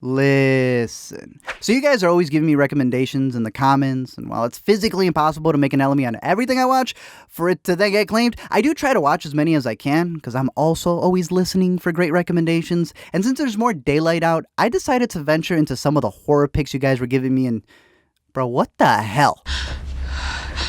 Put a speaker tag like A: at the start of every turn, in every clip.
A: Listen. So you guys are always giving me recommendations in the comments, and while it's physically impossible to make an enemy on everything I watch for it to then get claimed, I do try to watch as many as I can, because I'm also always listening for great recommendations. And since there's more daylight out, I decided to venture into some of the horror picks you guys were giving me, and bro, what the hell?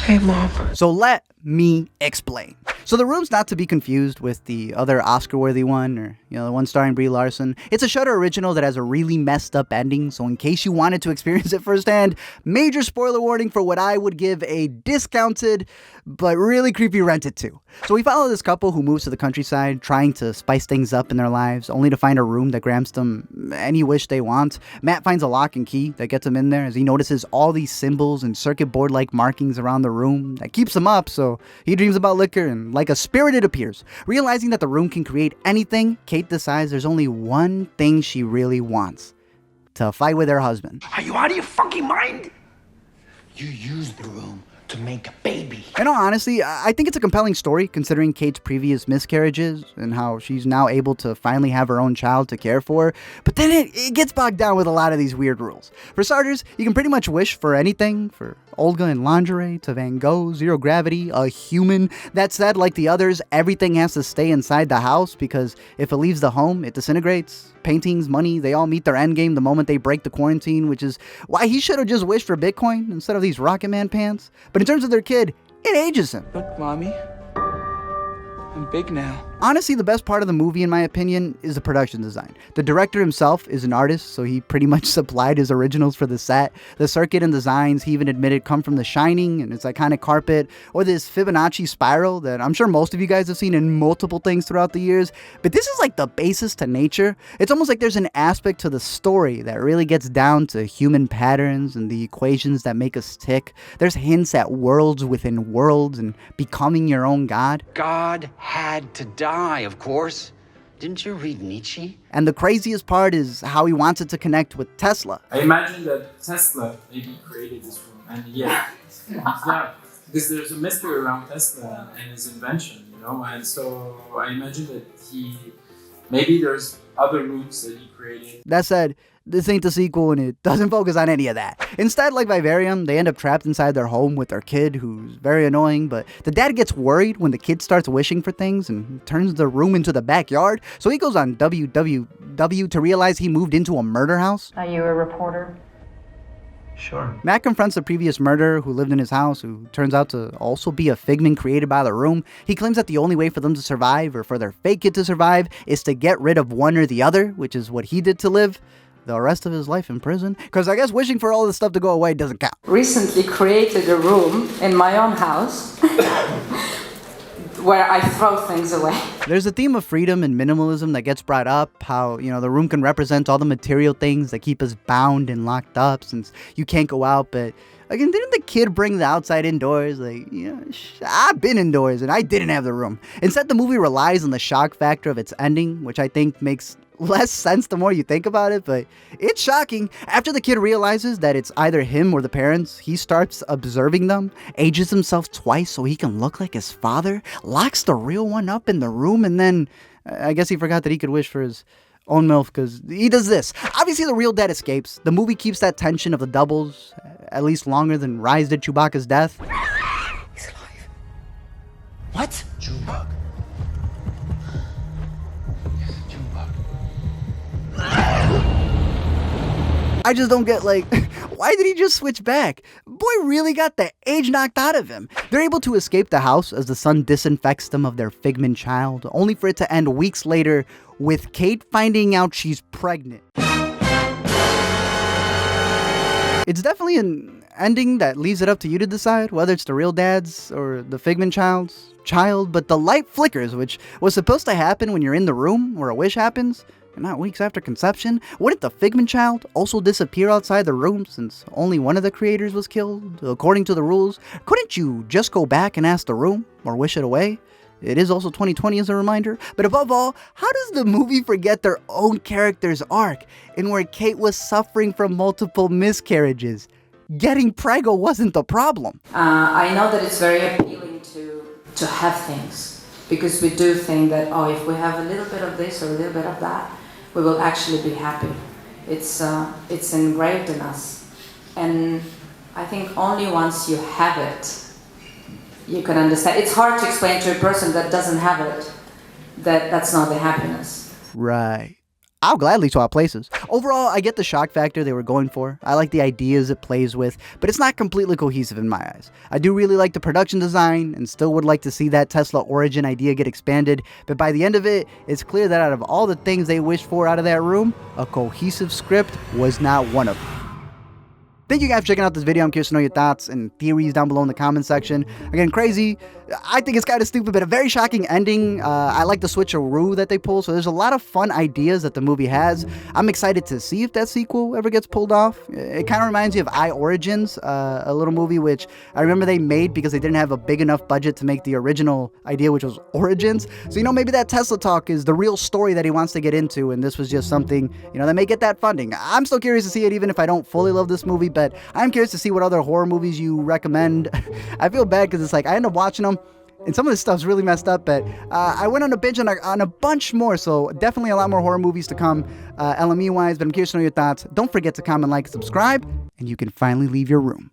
B: Hey, Mom.
A: So let me explain. So The Room's not to be confused with the other Oscar-worthy one, or, the one starring Brie Larson. It's a Shudder original that has a really messed up ending, so in case you wanted to experience it firsthand, major spoiler warning for what I would give a discounted but really creepy rented to. So we follow this couple who moves to the countryside, trying to spice things up in their lives, only to find a room that grants them any wish they want. Matt finds a lock and key that gets him in there, as he notices all these symbols and circuit board-like markings around the room that keeps him up, so he dreams about liquor, and like a spirit it appears. Realizing that the room can create anything, Kate decides there's only one thing she really wants: to fight with her husband.
C: Are you out of your fucking mind? You use the room to make a baby.
A: In all honesty, I think it's a compelling story, considering Kate's previous miscarriages and how she's now able to finally have her own child to care for. But then it gets bogged down with a lot of these weird rules. For starters, you can pretty much wish for anything, for Olga in lingerie to Van Gogh, zero gravity, a human. That said, like the others, everything has to stay inside the house, because if it leaves the home, it disintegrates. Paintings, money, they all meet their end game the moment they break the quarantine, which is why he should have just wished for Bitcoin instead of these Rocket Man pants. But in terms of their kid, it ages him.
B: Look, Mommy. I'm big now.
A: Honestly, the best part of the movie, in my opinion, is the production design. The director himself is an artist, so he pretty much supplied his originals for the set. The circuit and designs, he even admitted, come from The Shining and its iconic carpet, or this Fibonacci spiral that I'm sure most of you guys have seen in multiple things throughout the years. But this is like the basis to nature. It's almost like there's an aspect to the story that really gets down to human patterns and the equations that make us tick. There's hints at worlds within worlds and becoming your own god.
C: God had to die, of course. Didn't you read Nietzsche?
A: And the craziest part is how he wants it to connect with Tesla.
D: I imagine that Tesla maybe created this room, and yeah, because there's a mystery around Tesla and his invention, and so I imagine that maybe there's other rooms that he created.
A: That said, this ain't the sequel, and it doesn't focus on any of that. Instead, like Vivarium, they end up trapped inside their home with their kid, who's very annoying, but the dad gets worried when the kid starts wishing for things and turns the room into the backyard, so he goes on WWW to realize he moved into a murder house.
E: Are you a reporter?
C: Sure.
A: Matt confronts the previous murderer who lived in his house, who turns out to also be a figment created by the room. He claims that the only way for them to survive, or for their fake kid to survive, is to get rid of one or the other, which is what he did to live the rest of his life in prison. Because I guess wishing for all this stuff to go away doesn't count.
E: Recently created a room in my own house where I throw things away.
A: There's a theme of freedom and minimalism that gets brought up, how, the room can represent all the material things that keep us bound and locked up since you can't go out, but again, didn't the kid bring the outside indoors? I've been indoors and I didn't have the room. Instead, the movie relies on the shock factor of its ending, which I think makes less sense the more you think about it, but it's shocking. After the kid realizes that it's either him or the parents, he starts observing them, ages himself twice so he can look like his father, locks the real one up in the room, and then I guess he forgot that he could wish for his own MILF, because he does this. Obviously, the real dad escapes. The movie keeps that tension of the doubles at least longer than Rise did Chewbacca's death.
C: He's alive. What? Junebug.
A: I just don't get, why did he just switch back? Boy really got the age knocked out of him. They're able to escape the house as the sun disinfects them of their figment child, only for it to end weeks later with Kate finding out she's pregnant. It's definitely an ending that leaves it up to you to decide whether it's the real dad's or the figment child's child, but the light flickers, which was supposed to happen when you're in the room where a wish happens, and not weeks after conception. Wouldn't the figment child also disappear outside the room since only one of the creators was killed, according to the rules? Couldn't you just go back and ask the room, or wish it away? It is also 2020 as a reminder. But above all, how does the movie forget their own character's arc, in where Kate was suffering from multiple miscarriages? Getting preggo wasn't the problem.
E: I know that it's very appealing to have things, because we do think that, if we have a little bit of this or a little bit of that, we will actually be happy. It's engraved in us, and I think only once you have it, you can understand. It's hard to explain to a person that doesn't have it that that's not the happiness.
A: Right. I'll gladly swap places. Overall, I get the shock factor they were going for. I like the ideas it plays with, but it's not completely cohesive in my eyes. I do really like the production design and still would like to see that Tesla origin idea get expanded, but by the end of it, it's clear that out of all the things they wished for out of that room, a cohesive script was not one of them. Thank you guys for checking out this video. I'm curious to know your thoughts and theories down below in the comment section. Again, crazy. I think it's kind of stupid, but a very shocking ending. I like the switcheroo that they pull, so there's a lot of fun ideas that the movie has. I'm excited to see if that sequel ever gets pulled off. It kind of reminds me of I, Origins, a little movie which I remember they made because they didn't have a big enough budget to make the original idea, which was Origins. So, maybe that Tesla talk is the real story that he wants to get into, and this was just something, that may get that funding. I'm still curious to see it, even if I don't fully love this movie, but I'm curious to see what other horror movies you recommend. I feel bad because it's like I end up watching them, and some of this stuff's really messed up, but I went on a binge on a bunch more, so definitely a lot more horror movies to come, LME-wise, but I'm curious to know your thoughts. Don't forget to comment, like, and subscribe, and you can finally leave your room.